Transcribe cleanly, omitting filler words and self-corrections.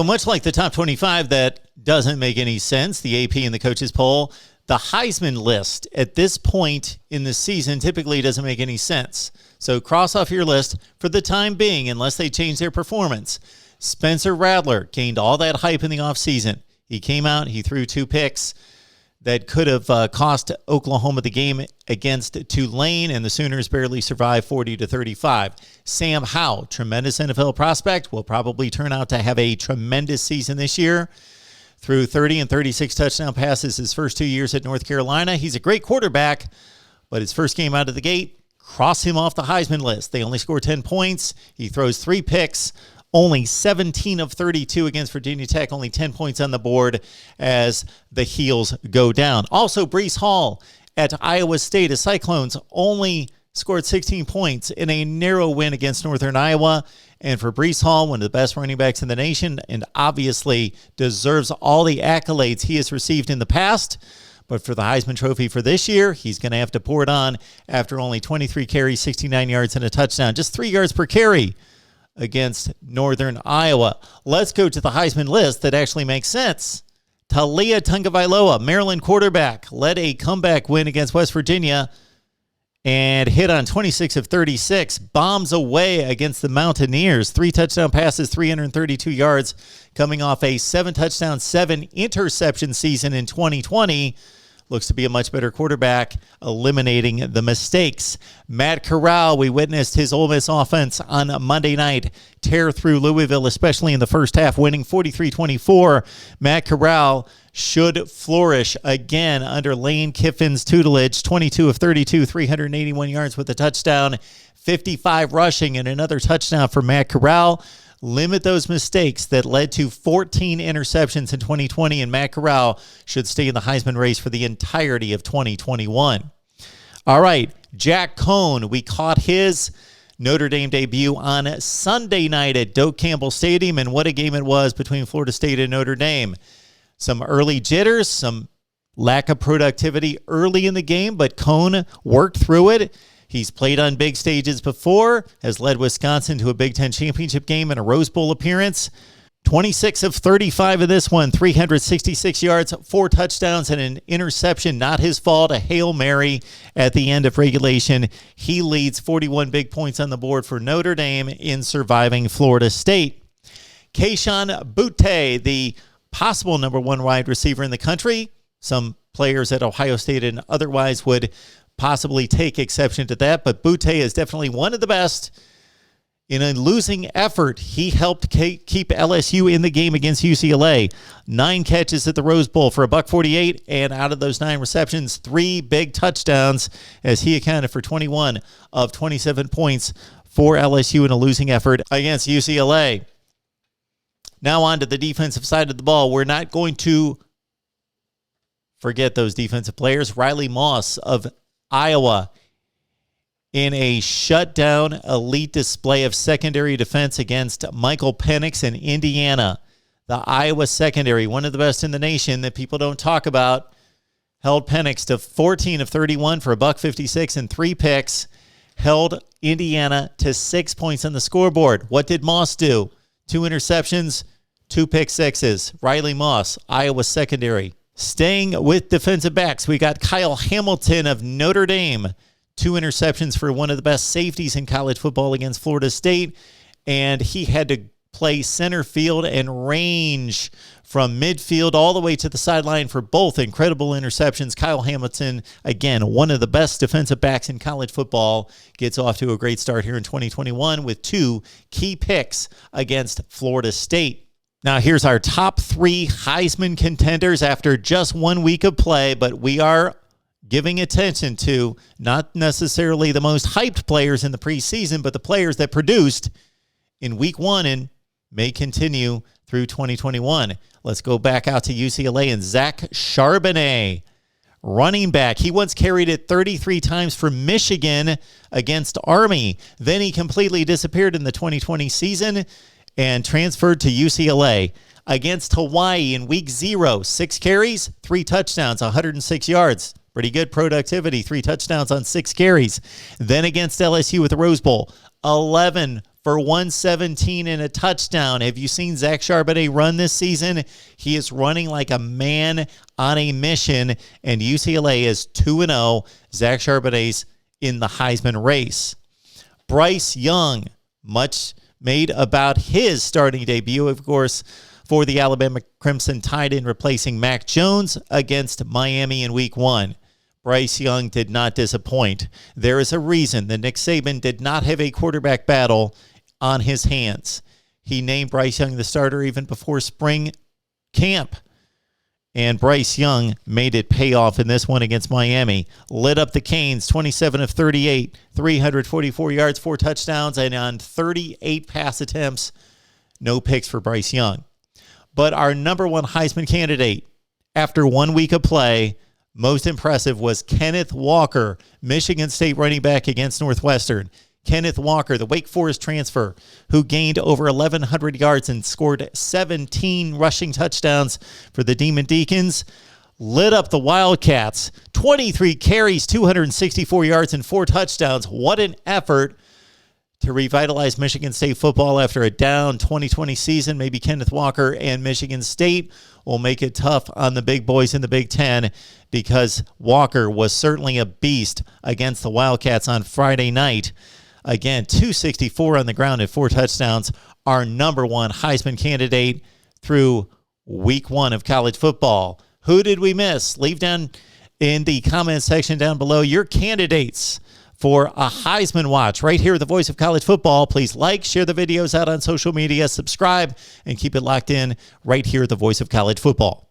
But much like the top 25 that doesn't make any sense, the AP and the coaches poll, the Heisman list at this point in the season typically doesn't make any sense. So cross off your list for the time being, unless they change their performance. Spencer Rattler gained all that hype in the offseason. He came out, he threw 2 picks that could have cost Oklahoma the game against Tulane, and the Sooners barely survived 40-35. Sam Howell, tremendous NFL prospect, will probably turn out to have a tremendous season this year. Threw 30 and 36 touchdown passes his first 2 years at North Carolina. He's a great quarterback, but his first game out of the gate, cross him off the Heisman list. They only score 10 points. He throws 3 picks. Only 17 of 32 against Virginia Tech, only 10 points on the board as the Heels go down. Also, Breece Hall at Iowa State, the Cyclones only scored 16 points in a narrow win against Northern Iowa. And for Breece Hall, one of the best running backs in the nation, and obviously deserves all the accolades he has received in the past. But for the Heisman Trophy for this year, he's going to have to pour it on after only 23 carries, 69 yards, and a touchdown. Just 3 yards per carry against Northern Iowa. Let's go to the Heisman list that actually makes sense. Talia Tagovailoa, Maryland quarterback, led a comeback win against West Virginia and hit on 26 of 36. Bombs away against the Mountaineers. 3 touchdown passes, 332 yards, coming off a 7-touchdown, 7-interception season in 2020. Looks to be a much better quarterback, eliminating the mistakes. Matt Corral, we witnessed his Ole Miss offense on Monday night tear through Louisville, especially in the first half, winning 43-24. Matt Corral should flourish again under Lane Kiffin's tutelage. 22 of 32, 381 yards with a touchdown, 55 rushing, and another touchdown for Matt Corral. Limit those mistakes that led to 14 interceptions in 2020, and Matt Corral should stay in the Heisman race for the entirety of 2021. All right, Jack Cohn, we caught his Notre Dame debut on Sunday night at Doak Campbell Stadium, and what a game it was between Florida State and Notre Dame. Some early jitters, some lack of productivity early in the game, but Cohn worked through it. He's played on big stages before, has led Wisconsin to a Big Ten championship game and a Rose Bowl appearance. 26 of 35 in this one, 366 yards, 4 touchdowns, and an interception. Not his fault, a Hail Mary at the end of regulation. He leads 41 big points on the board for Notre Dame in surviving Florida State. Kayshon Boutte, the possible number 1 wide receiver in the country. Some players at Ohio State and otherwise would possibly take exception to that, but Boutte is definitely one of the best. In a losing effort, he helped keep LSU in the game against UCLA. 9 catches at the Rose Bowl for $148, and out of those 9 receptions, 3 big touchdowns as he accounted for 21 of 27 points for LSU in a losing effort against UCLA. Now on to the defensive side of the ball. We're not going to forget those defensive players. Riley Moss of Iowa in a shutdown elite display of secondary defense against Michael Penix in Indiana. The Iowa secondary, one of the best in the nation that people don't talk about, held Penix to 14 of 31 for $156 and 3 picks, held Indiana to 6 points on the scoreboard. What did Moss do? 2 interceptions, 2 pick sixes. Riley Moss, Iowa secondary. Staying with defensive backs, we got Kyle Hamilton of Notre Dame. 2 interceptions for one of the best safeties in college football against Florida State, and he had to play center field and range from midfield all the way to the sideline for both incredible interceptions. Kyle Hamilton, again, one of the best defensive backs in college football, gets off to a great start here in 2021 with 2 key picks against Florida State. Now, here's our top 3 Heisman contenders after just 1 week of play, but we are giving attention to not necessarily the most hyped players in the preseason, but the players that produced in week 1 and may continue through 2021. Let's go back out to UCLA and Zach Charbonnet, running back. He once carried it 33 times for Michigan against Army. Then he completely disappeared in the 2020 season and transferred to UCLA. Against Hawaii in week 0, 6 carries, 3 touchdowns, 106 yards. Pretty good productivity, 3 touchdowns on 6 carries. Then against LSU at the Rose Bowl, 11 for 117 and a touchdown. Have you seen Zach Charbonnet run this season? He is running like a man on a mission, and UCLA is 2-0. Zach Charbonnet's in the Heisman race. Bryce Young, much made about his starting debut, of course, for the Alabama Crimson Tide in replacing Mac Jones against Miami in Week 1. Bryce Young did not disappoint. There is a reason that Nick Saban did not have a quarterback battle on his hands. He named Bryce Young the starter even before spring camp. And Bryce Young made it pay off in this one against Miami. Lit up the Canes, 27 of 38, 344 yards, 4 touchdowns, and on 38 pass attempts, no picks for Bryce Young. But our number one Heisman candidate, after 1 week of play, most impressive was Kenneth Walker, Michigan State running back against Northwestern. Kenneth Walker, the Wake Forest transfer, who gained over 1,100 yards and scored 17 rushing touchdowns for the Demon Deacons, lit up the Wildcats. 23 carries, 264 yards, and 4 touchdowns. What an effort to revitalize Michigan State football after a down 2020 season. Maybe Kenneth Walker and Michigan State will make it tough on the big boys in the Big Ten, because Walker was certainly a beast against the Wildcats on Friday night. Again, 264 on the ground and 4 touchdowns. Our number one Heisman candidate through Week 1 of college football. Who did we miss? Leave down in the comment section down below your candidates for a Heisman watch right here at the Voice of College Football. Please like, share the videos out on social media, subscribe, and keep it locked in right here at the Voice of College Football.